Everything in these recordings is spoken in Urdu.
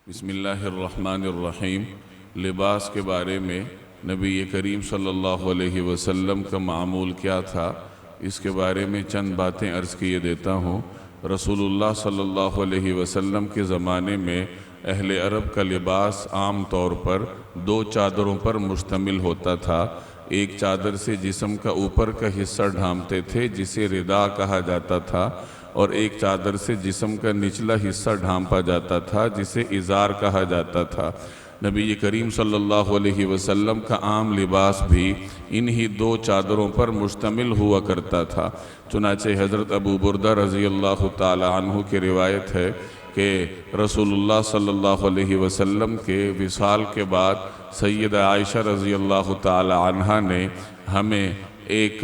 بسم اللہ الرحمن الرحیم۔ لباس کے بارے میں نبی کریم صلی اللہ علیہ وسلم کا معمول کیا تھا، اس کے بارے میں چند باتیں عرض کیے دیتا ہوں۔ رسول اللہ صلی اللہ علیہ وسلم کے زمانے میں اہل عرب کا لباس عام طور پر دو چادروں پر مشتمل ہوتا تھا۔ ایک چادر سے جسم کا اوپر کا حصہ ڈھانپتے تھے جسے ردا کہا جاتا تھا، اور ایک چادر سے جسم کا نچلا حصہ ڈھانپا جاتا تھا جسے ازار کہا جاتا تھا۔ نبی کریم صلی اللہ علیہ وسلم کا عام لباس بھی انہی دو چادروں پر مشتمل ہوا کرتا تھا۔ چنانچہ حضرت ابو بردہ رضی اللہ تعالی عنہ کی روایت ہے کہ رسول اللہ صلی اللہ علیہ وسلم کے وصال کے بعد سیدہ عائشہ رضی اللہ تعالی عنہ نے ہمیں ایک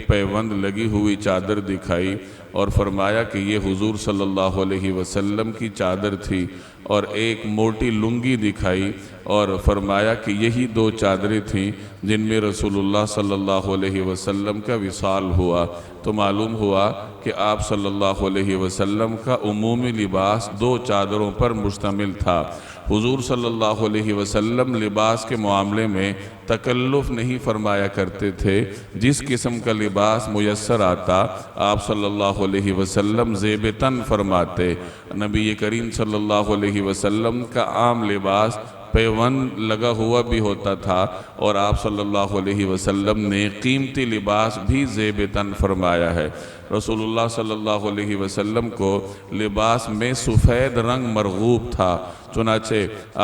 پیوند لگی ہوئی چادر دکھائی اور فرمایا کہ یہ حضور صلی اللہ علیہ وسلم کی چادر تھی، اور ایک موٹی لنگی دکھائی اور فرمایا کہ یہی دو چادریں تھیں جن میں رسول اللہ صلی اللہ علیہ وسلم کا وصال ہوا۔ تو معلوم ہوا کہ آپ صلی اللہ علیہ وسلم کا عمومی لباس دو چادروں پر مشتمل تھا۔ حضور صلی اللہ علیہ وسلم لباس کے معاملے میں تکلف نہیں فرمایا کرتے تھے۔ جس قسم کا لباس میسر آتا آپ صلی اللہ علیہ وسلم زیب تن فرماتے۔ نبی کریم صلی اللہ علیہ وسلم کا عام لباس پیوند لگا ہوا بھی ہوتا تھا، اور آپ صلی اللہ علیہ وسلم نے قیمتی لباس بھی زیب تن فرمایا ہے۔ رسول اللہ صلی اللہ علیہ وسلم کو لباس میں سفید رنگ مرغوب تھا، چنانچہ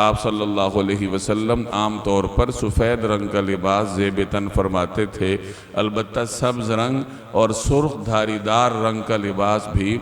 آپ صلی اللہ علیہ وسلم عام طور پر سفید رنگ کا لباس زیب تن فرماتے تھے۔ البتہ سبز رنگ اور سرخ دھاری دار رنگ کا لباس بھی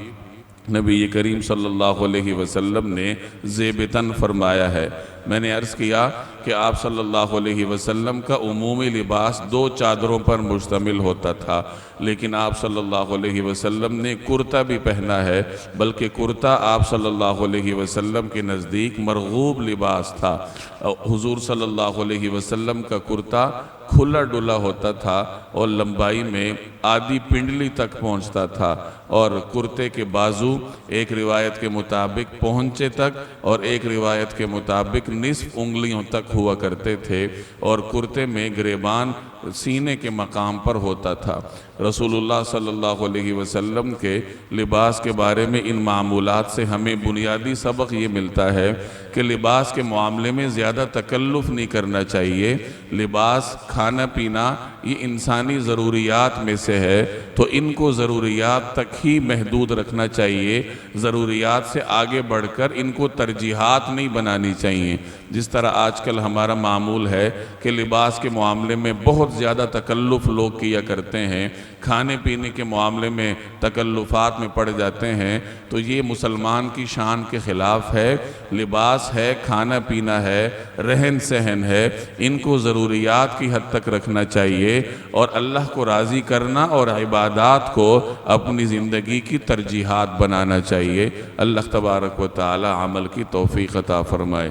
نبی کریم صلی اللہ علیہ وسلم نے زیب تن فرمایا ہے۔ میں نے عرض کیا کہ آپ صلی اللہ علیہ وسلم کا عمومی لباس دو چادروں پر مشتمل ہوتا تھا، لیکن آپ صلی اللہ علیہ وسلم نے کرتا بھی پہنا ہے، بلکہ کرتا آپ صلی اللہ علیہ وسلم کے نزدیک مرغوب لباس تھا۔ حضور صلی اللہ علیہ وسلم کا کرتا کھلا ڈلا ہوتا تھا اور لمبائی میں آدھی پنڈلی تک پہنچتا تھا، اور کرتے کے بازو ایک روایت کے مطابق پہنچے تک اور ایک روایت کے مطابق نصف انگلیوں تک ہوا کرتے تھے، اور کرتے میں گریبان سینے کے مقام پر ہوتا تھا۔ رسول اللہ صلی اللہ علیہ وسلم کے لباس کے بارے میں ان معمولات سے ہمیں بنیادی سبق یہ ملتا ہے کہ لباس کے معاملے میں زیادہ تکلف نہیں کرنا چاہیے۔ لباس، کھانا پینا یہ انسانی ضروریات میں سے ہے، تو ان کو ضروریات تک ہی محدود رکھنا چاہیے۔ ضروریات سے آگے بڑھ کر ان کو ترجیحات نہیں بنانی چاہیے۔ جس طرح آج کل ہمارا معمول ہے کہ لباس کے معاملے میں بہت زیادہ تکلف لوگ کیا کرتے ہیں، کھانے پینے کے معاملے میں تکلفات میں پڑ جاتے ہیں، تو یہ مسلمان کی شان کے خلاف ہے۔ لباس ہے، کھانا پینا ہے، رہن سہن ہے، ان کو ضروریات کی حد تک رکھنا چاہیے، اور اللہ کو راضی کرنا اور عبادات کو اپنی زندگی کی ترجیحات بنانا چاہیے۔ اللہ تبارک و تعالی عمل کی توفیق عطا فرمائے۔